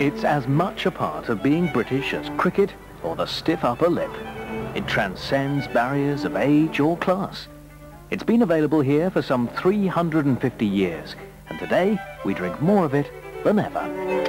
It's as much a part of being British as cricket or the stiff upper lip. It transcends barriers of age or class. It's been available here for some 350 years, and today we drink more of it than ever.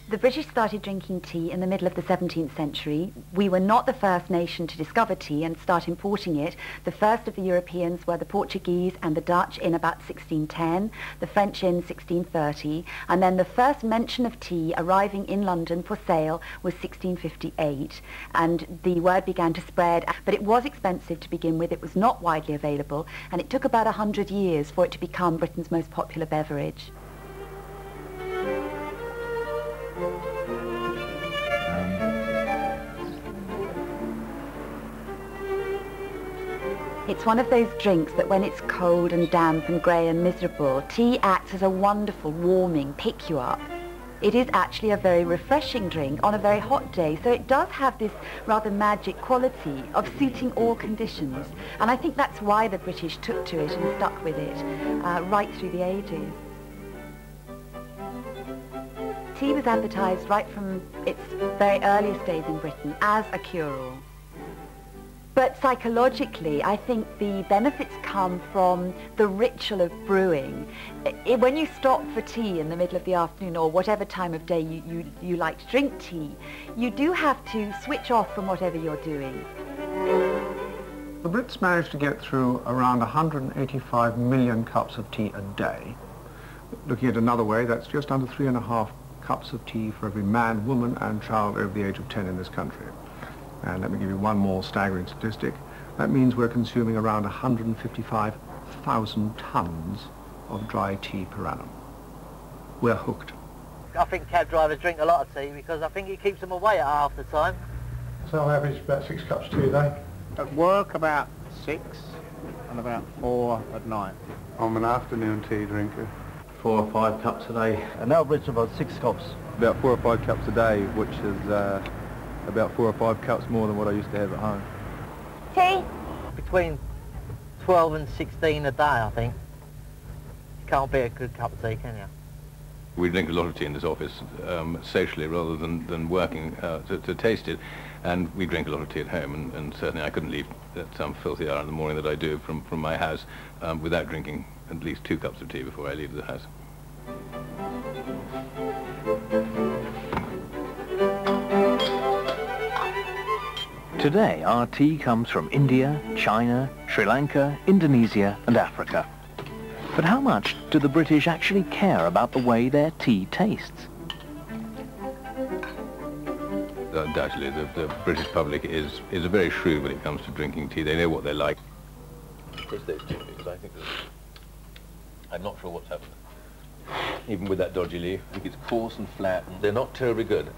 The British started drinking tea in the middle of the 17th century. We were not the first nation to discover tea and start importing it. The first of the Europeans were the Portuguese and the Dutch in about 1610, the French in 1630, and then the first mention of tea arriving in London for sale was 1658, and the word began to spread. But it was expensive to begin with, it was not widely available, and it took about 100 years for it to become Britain's most popular beverage. It's one of those drinks that when it's cold and damp and grey and miserable, tea acts as a wonderful warming pick-you-up. It is actually a very refreshing drink on a very hot day, so it does have this rather magic quality of suiting all conditions. And I think that's why the British took to it and stuck with it right through the ages. Tea was advertised right from its very earliest days in Britain as a cure-all. But psychologically, I think the benefits come from the ritual of brewing. When you stop for tea in the middle of the afternoon or whatever time of day you like to drink tea, you do have to switch off from whatever you're doing. The Brits managed to get through around 185 million cups of tea a day. Looking at another way, that's just under 3.5 cups of tea for every man, woman and child over the age of 10 in this country. And let me give you one more staggering statistic. That means we're consuming around 155,000 tons of dry tea per annum. We're hooked. I think cab drivers drink a lot of tea because I think it keeps them away at half the time. So on average about 6 cups of tea a day? At work about 6 and about 4 at night. I'm an afternoon tea drinker. 4 or 5 cups a day. An average about 6 cups. About 4 or 5 cups a day, which is about 4 or 5 cups more than what I used to have at home. Tea? Between 12 and 16 a day, I think. Can't be a good cup of tea, can you? We drink a lot of tea in this office, socially rather than working to taste it. And we drink a lot of tea at home, and certainly I couldn't leave at some filthy hour in the morning that I do from my house without drinking at least 2 cups of tea before I leave the house. Today, our tea comes from India, China, Sri Lanka, Indonesia and Africa. But how much do the British actually care about the way their tea tastes? Undoubtedly, the British public is very shrewd when it comes to drinking tea. They know what they like. Taste those two, because I think I'm not sure what's happened. Even with that dodgy leaf, I think it's coarse and flat, and they're not terribly good. The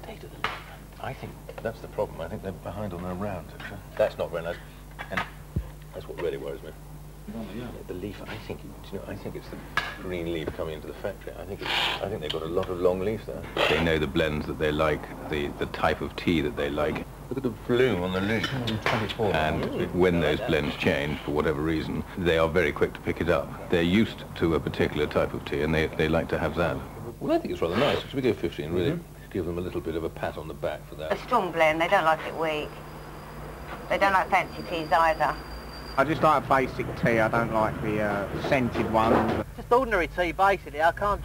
state of the leaf, I think that's the problem. I think they're behind on their rounds, actually. That's not very nice, and that's what really worries me. The leaf, I think it's the green leaf coming into the factory. I think they've got a lot of long leaves there. They know the blends that they like, the type of tea that they like. Look at the bloom on the leaf. And when those blends change, for whatever reason, they are very quick to pick it up. They're used to a particular type of tea, and they like to have that. Well, I think it's rather nice. Should we go 50 and really give them a little bit of a pat on the back for that? A strong blend, they don't like it weak. They don't like fancy teas either. I just like a basic tea. I don't like the scented ones. Just ordinary tea, basically. I can't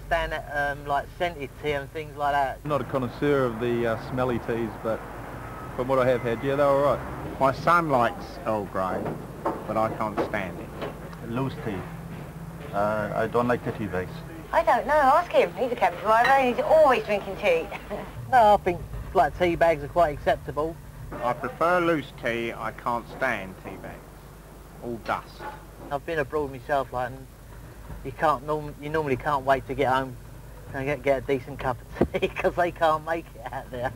stand that, like scented tea and things like that. I'm not a connoisseur of the smelly teas, but from what I have had, yeah, they're all right. My son likes Earl Grey, but I can't stand it. Loose tea. I don't like the tea bags. I don't know, ask him. He's a cab driver and he's always drinking tea. No, I think flat tea bags are quite acceptable. I prefer loose tea. I can't stand tea bags. All dust. I've been abroad myself, like, and you normally can't wait to get home and get a decent cup of tea because they can't make it out there.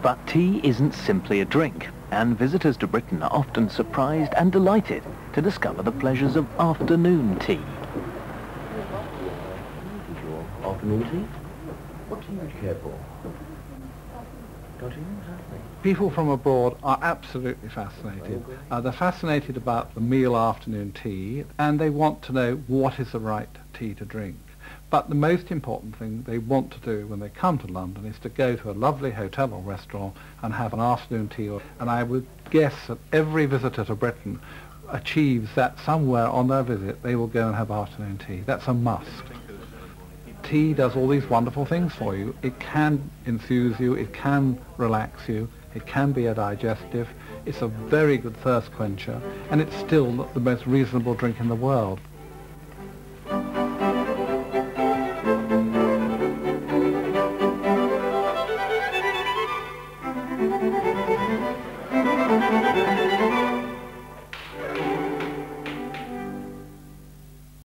But tea isn't simply a drink, and visitors to Britain are often surprised and delighted to discover the pleasures of afternoon tea. Afternoon tea? What do you care for? Don't you exactly? People from abroad are absolutely fascinated. They're fascinated about the meal afternoon tea, and they want to know what is the right tea to drink. But the most important thing they want to do when they come to London is to go to a lovely hotel or restaurant and have an afternoon tea. And I would guess that every visitor to Britain achieves that somewhere on their visit they will go and have afternoon tea. That's a must. Tea does all these wonderful things for you. It can enthuse you, it can relax you, it can be a digestive, it's a very good thirst quencher, and it's still the most reasonable drink in the world.